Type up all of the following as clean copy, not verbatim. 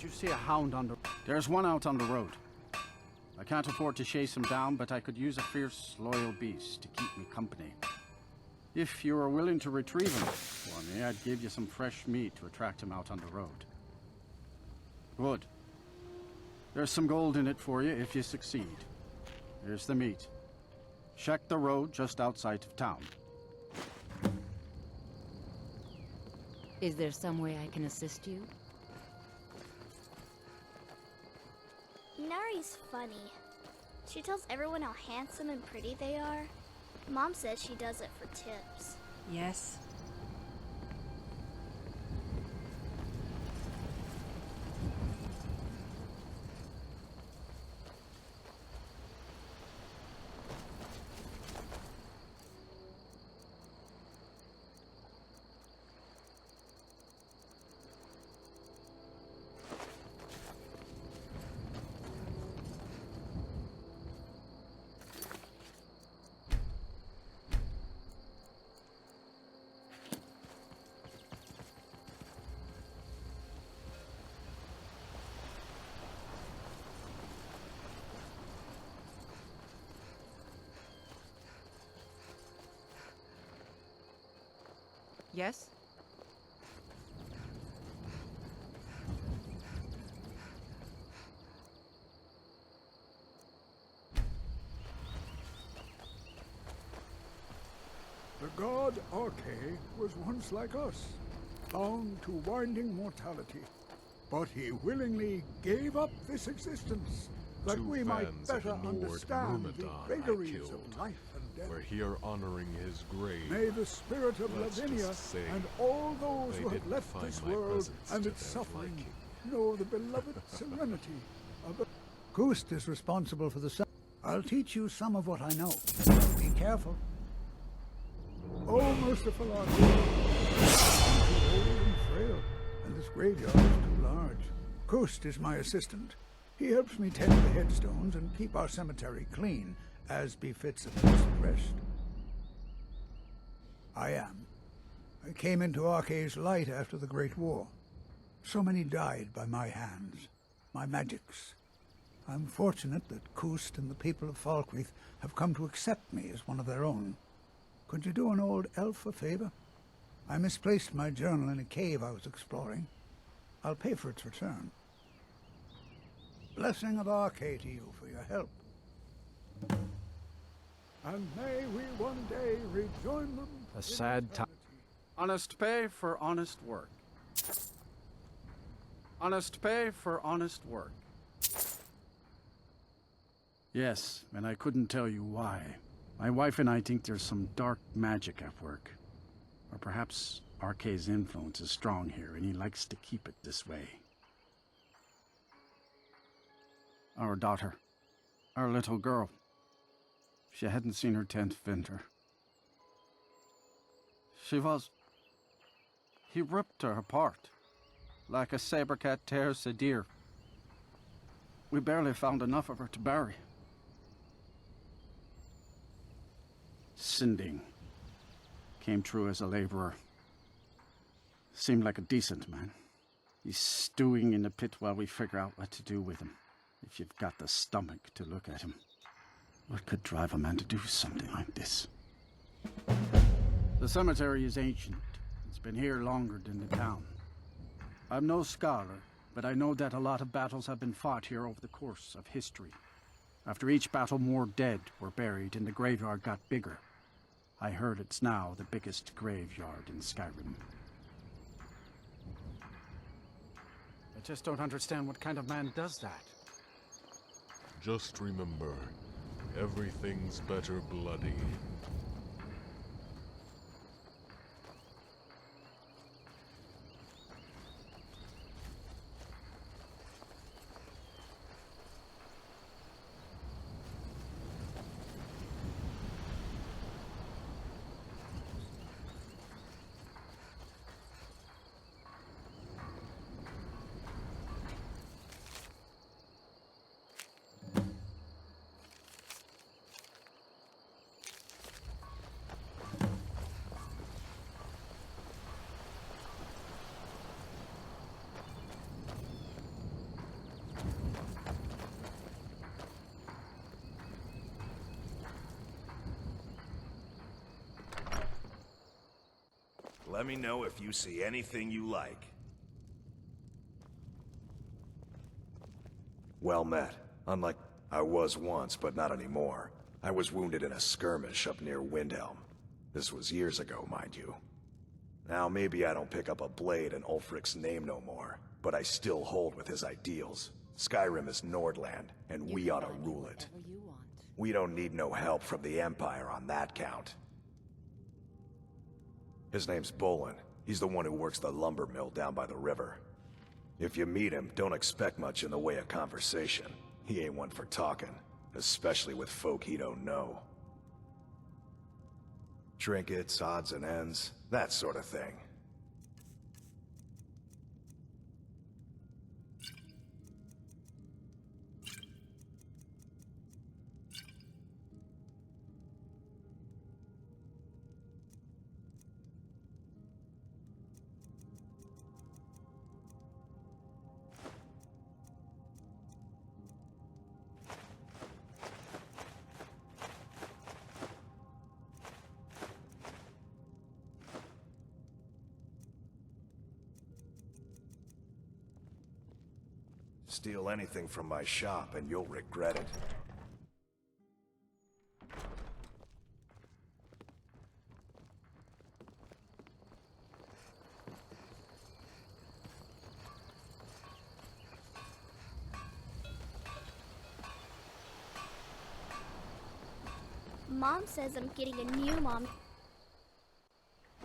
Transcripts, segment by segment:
Did you see a hound on the... There's one out on the road. I can't afford to chase him down, but I could use a fierce, loyal beast to keep me company. If you were willing to retrieve him for me, I'd give you some fresh meat to attract him out on the road. Good. There's some gold in it for you if you succeed. Here's the meat. Check the road just outside of town. Is there some way I can assist you? Nari's funny. She tells everyone how handsome and pretty they are. Mom says she does it for tips. Yes. Yes? The god Arche was once like us, bound to winding mortality. But he willingly gave up this existence, that we might better understand the vagaries of life and death. We're here honoring his grave. May the spirit of Lavinia and all those who have left this world and its suffering know the beloved serenity of... Kust is responsible for the sun. I'll teach you some of what I know. Be careful. Oh, merciful Arche. I'm too old and frail, and this graveyard is too large. Kust is my assistant. He helps me tend the headstones and keep our cemetery clean, as befits a place of rest. I came into Arche's light after the Great War. So many died by my hands, my magics. I'm fortunate that Kust and the people of Falkreath have come to accept me as one of their own. Could you do an old elf a favor? I misplaced my journal in a cave I was exploring. I'll pay for its return. Blessing of Arche to you for your help. And may we one day rejoin them. A sad time. Honest pay for honest work. Honest pay for honest work. Yes, and I couldn't tell you why. My wife and I think there's some dark magic at work. Or perhaps Arche's influence is strong here, and he likes to keep it this way. Our daughter. Our little girl. She hadn't seen her 10th winter. He ripped her apart, like a saber cat tears a deer. We barely found enough of her to bury. SInding came through as a laborer. Seemed like a decent man. He's stewing in the pit while we figure out what to do with him. If you've got the stomach to look at him. What could drive a man to do something like this? The cemetery is ancient. It's been here longer than the town. I'm no scholar, but I know that a lot of battles have been fought here over the course of history. After each battle, more dead were buried and the graveyard got bigger. I heard it's now the biggest graveyard in Skyrim. I just don't understand what kind of man does that. Just remember, everything's better bloody. let me know if you see anything you like. Well met. Unlike I was once, but not anymore. I was wounded in a skirmish up near Windhelm. This was years ago, mind you. Now maybe I don't pick up a blade in Ulfric's name no more, but I still hold with his ideals. Skyrim is Nordland, and we ought to rule it. We don't need no help from the Empire on that count. His name's Bolin. He's the one who works the lumber mill down by the river. If you meet him, don't expect much in the way of conversation. He ain't one for talking, especially with folk he don't know. Trinkets, odds and ends, that sort of thing. Steal anything from my shop and you'll regret it. Mom says I'm getting a new mom.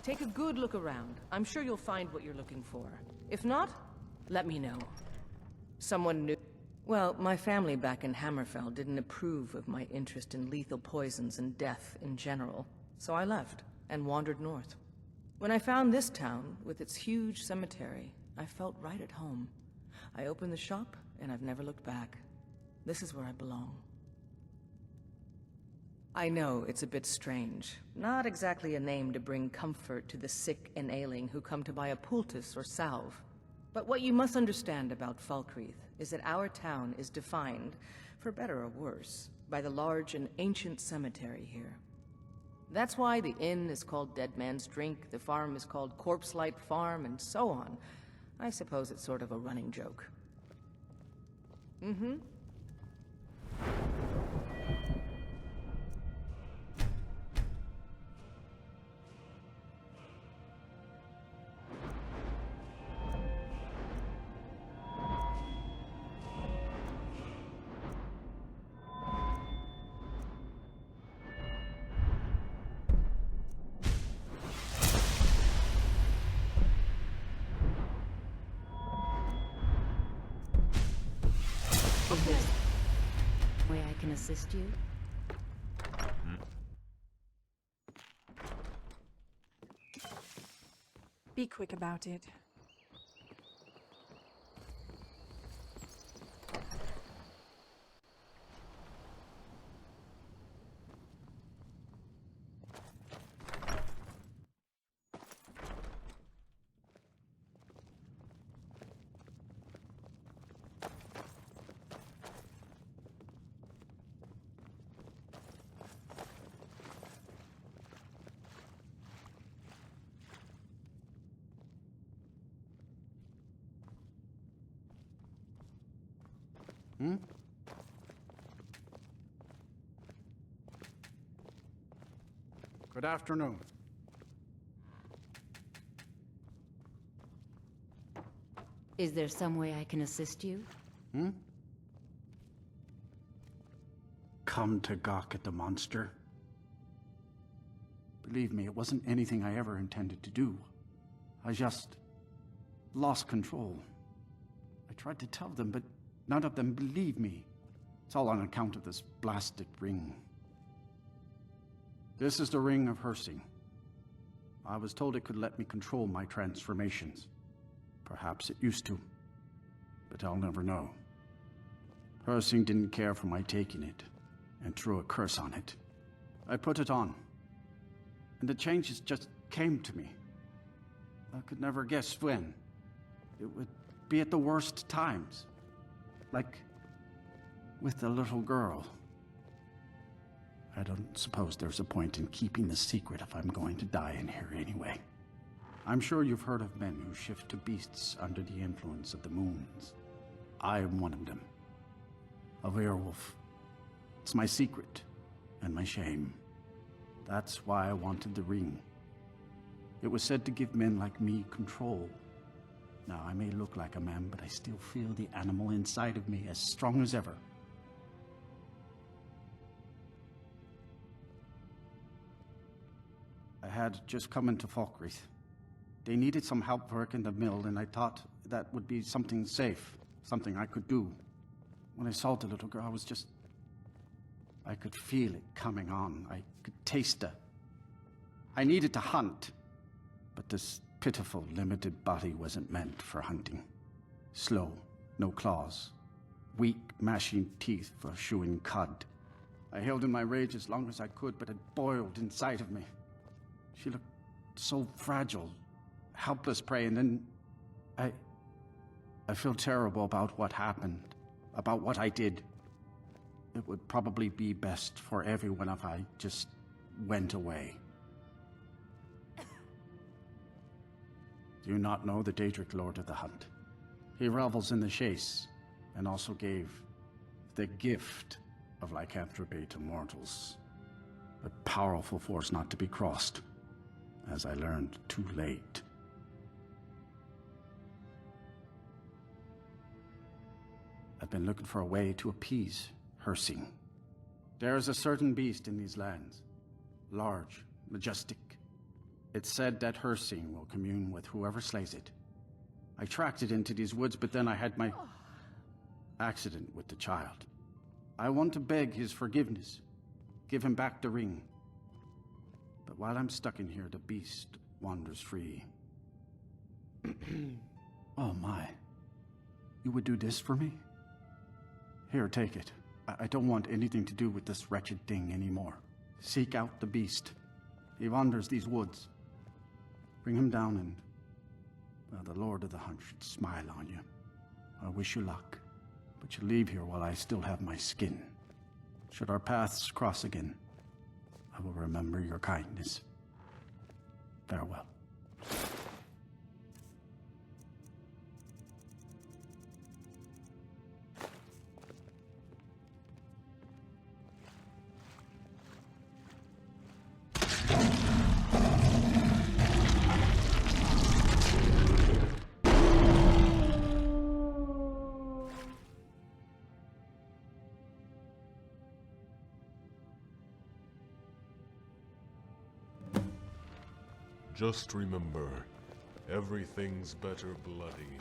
Take a good look around. I'm sure you'll find what you're looking for. If not, let me know. Someone new. Well, my family back in Hammerfell didn't approve of my interest in lethal poisons and death in general, so I left and wandered north. When I found this town, with its huge cemetery, I felt right at home. I opened the shop, and I've never looked back. This is where I belong. I know it's a bit strange. Not exactly a name to bring comfort to the sick and ailing who come to buy a poultice or salve. But what you must understand about Falkreath is that our town is defined, for better or worse, by the large and ancient cemetery here. That's why the inn is called Dead Man's Drink, the farm is called Corpse Light Farm, and so on. I suppose it's sort of a running joke. Mm-hmm. Is there some way I can assist you? Be quick about it. Good afternoon. Is there some way I can assist you? Come to gawk at the monster? Believe me, it wasn't anything I ever intended to do. I just lost control. I tried to tell them, but none of them believed me. It's all on account of this blasted ring. This is the Ring of Hersing. I was told it could let me control my transformations. Perhaps it used to, but I'll never know. Hersing didn't care for my taking it, and threw a curse on it. I put it on, and the changes just came to me. I could never guess when. It would be at the worst times. Like with the little girl. I don't suppose there's a point in keeping the secret if I'm going to die in here anyway. I'm sure you've heard of men who shift to beasts under the influence of the moons. I am one of them. A werewolf. It's my secret and my shame. That's why I wanted the ring. It was said to give men like me control. Now, I may look like a man, but I still feel the animal inside of me as strong as ever. I had just come into Falkreath. They needed some help working the mill, and I thought that would be something safe, something I could do. When I saw the little girl, I could feel it coming on. I could taste it. I needed to hunt, but this pitiful, limited body wasn't meant for hunting. Slow, no claws, weak, mashing teeth for chewing cud. I held in my rage as long as I could, but it boiled inside of me. She looked so fragile, helpless prey, and then I feel terrible about what happened, about what I did. It would probably be best for everyone if I just went away. Do you not know the Daedric Lord of the Hunt? He revels in the chase, and also gave the gift of lycanthropy to mortals. A powerful force not to be crossed, as I learned too late. I've been looking for a way to appease Hersing. There is a certain beast in these lands, large, majestic. It's said that Hersing will commune with whoever slays it. I tracked it into these woods, but then I had my accident with the child. I want to beg his forgiveness, give him back the ring. But while I'm stuck in here, the beast wanders free. Oh my. You would do this for me? Here, take it. I don't want anything to do with this wretched thing anymore. Seek out the beast. He wanders these woods. Bring him down and, well, the Lord of the Hunt should smile on you. I wish you luck, but you leave here while I still have my skin. Should our paths cross again, I will remember your kindness. Farewell. Just remember, everything's better bloody.